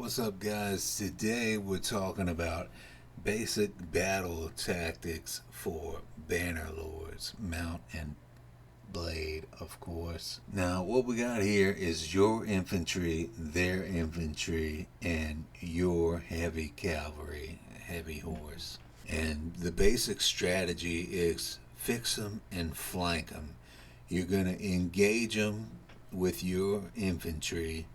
What's up, guys? Today we're talking about basic battle tactics for Bannerlords, Mount and Blade, of course. Now, what we got here is your infantry, their infantry, and your heavy cavalry, heavy horse. And the basic strategy is fix them and flank them. You're going to engage them with your infantry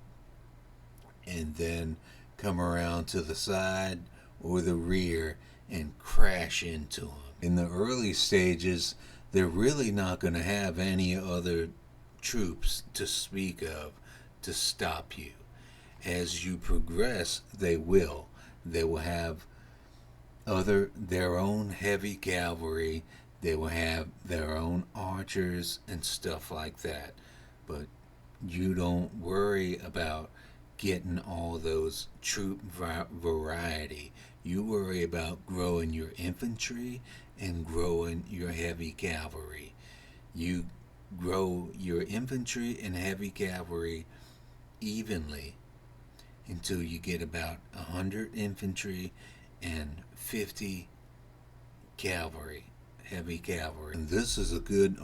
and then come around to the side or the rear and crash into them. In the early stages, they're really not going to have any other troops to speak of to stop you. As you progress, they will. They will have their own heavy cavalry. They will have their own archers and stuff like that. But you don't worry about getting all those troop variety. You worry about growing your infantry and growing your heavy cavalry. You grow your infantry and heavy cavalry evenly until you get about 100 infantry and 50 cavalry, heavy cavalry. And this is a good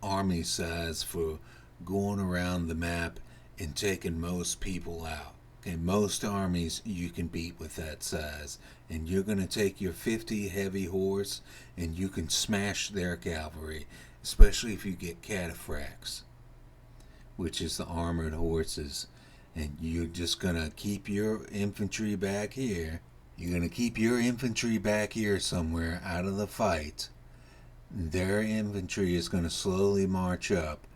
army size for going around the map and taking most people out. Okay, most armies you can beat with that size. And you're going to take your 50 heavy horse and you can smash their cavalry, especially if you get cataphracts, which is the armored horses. And you're just going to keep your infantry back here. You're going to keep your infantry back here somewhere out of the fight. Their infantry is going to slowly march up.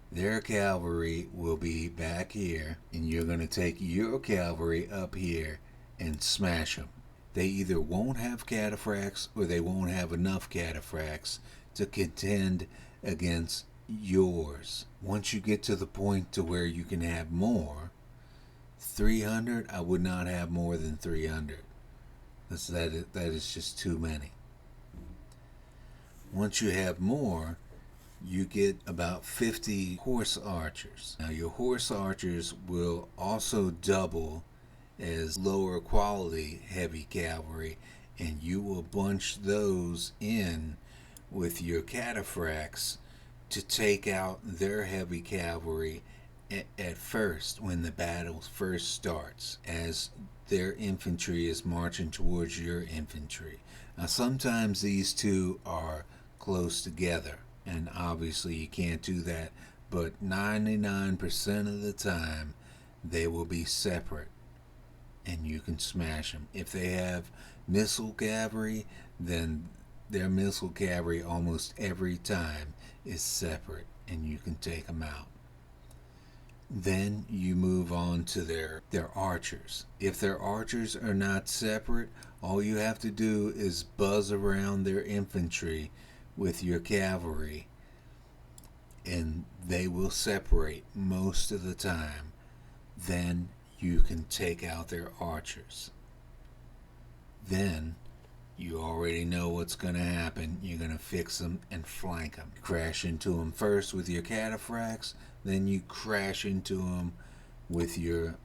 Their cavalry will be back here, and you're going to take your cavalry up here and smash them. They either won't have cataphracts or they won't have enough cataphracts to contend against yours. Once you get to the point to where you can have more, 300, I would not have more than 300. That is just too many. Once you have more, you get about 50 horse archers. Now, your horse archers will also double as lower quality heavy cavalry, and you will bunch those in with your cataphracts to take out their heavy cavalry at first when the battle first starts, as their infantry is marching towards your infantry. Now, sometimes these two are close together, and obviously you can't do that, but 99% of the time they will be separate and you can smash them. If they have missile cavalry, then their missile cavalry almost every time is separate and you can take them out. Then you move on to their archers. If their archers are not separate, all you have to do is buzz around their infantry with your cavalry, and they will separate most of the time. Then you can take out their archers. Then you already know what's going to happen. You're going to fix them and flank them. You crash into them first with your cataphracts, then you crash into them with your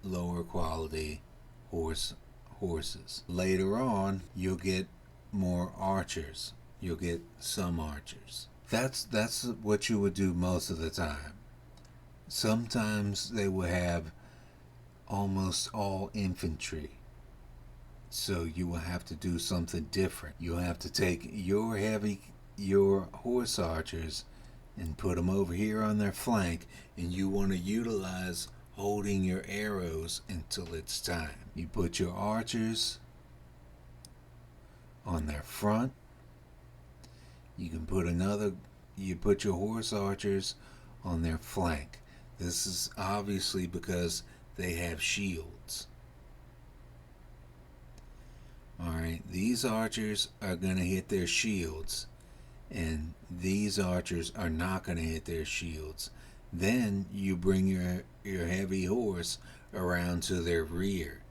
lower quality horses. Later on, you'll get more archers. You'll get some archers. That's what you would do most of the time. Sometimes they will have almost all infantry. So you will have to do something different. You'll have to take your horse archers and put them over here on their flank, and you want to utilize holding your arrows until it's time. You put your archers on their front. You put your horse archers on their flank. This is obviously because they have shields. Alright, these archers are going to hit their shields, and these archers are not going to hit their shields. Then you bring your heavy horse around to their rear,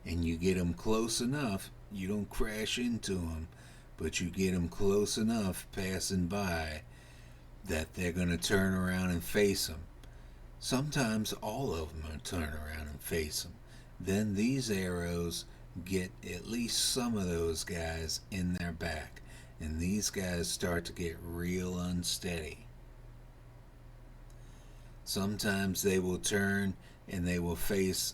and you get them close enough. You don't crash into them, but you get them close enough passing by that they're going to turn around and face them. Sometimes all of them are turn around and face them. Then these arrows get at least some of those guys in their back, and these guys start to get real unsteady. Sometimes they will turn and they will face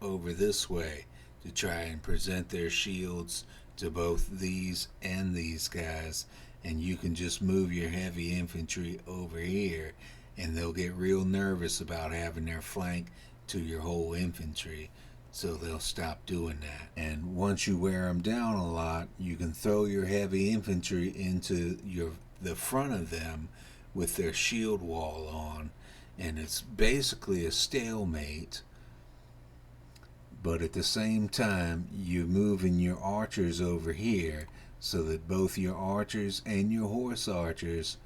over this way to try and present their shields to both these and these guys, and you can just move your heavy infantry over here and they'll get real nervous about having their flank to your whole infantry, so they'll stop doing that. And once you wear them down a lot, you can throw your heavy infantry into the front of them with their shield wall on, and it's basically a stalemate. But at the same time, you're moving your archers over here so that both your archers and your horse archers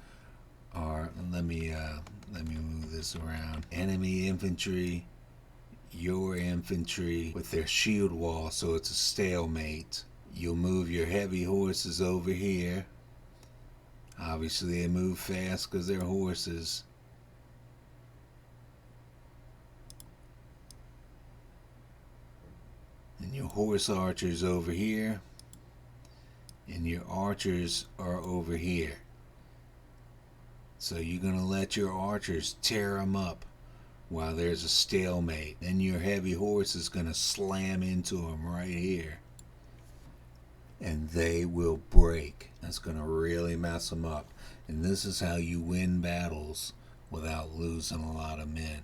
are. Let me move this around. Enemy infantry, your infantry with their shield wall, so it's a stalemate. You'll move your heavy horses over here. Obviously, they move fast because they're horses. And your horse archers over here, and your archers are over here. So you're going to let your archers tear them up while there's a stalemate. Then your heavy horse is going to slam into them right here, and they will break. That's going to really mess them up. And this is how you win battles without losing a lot of men.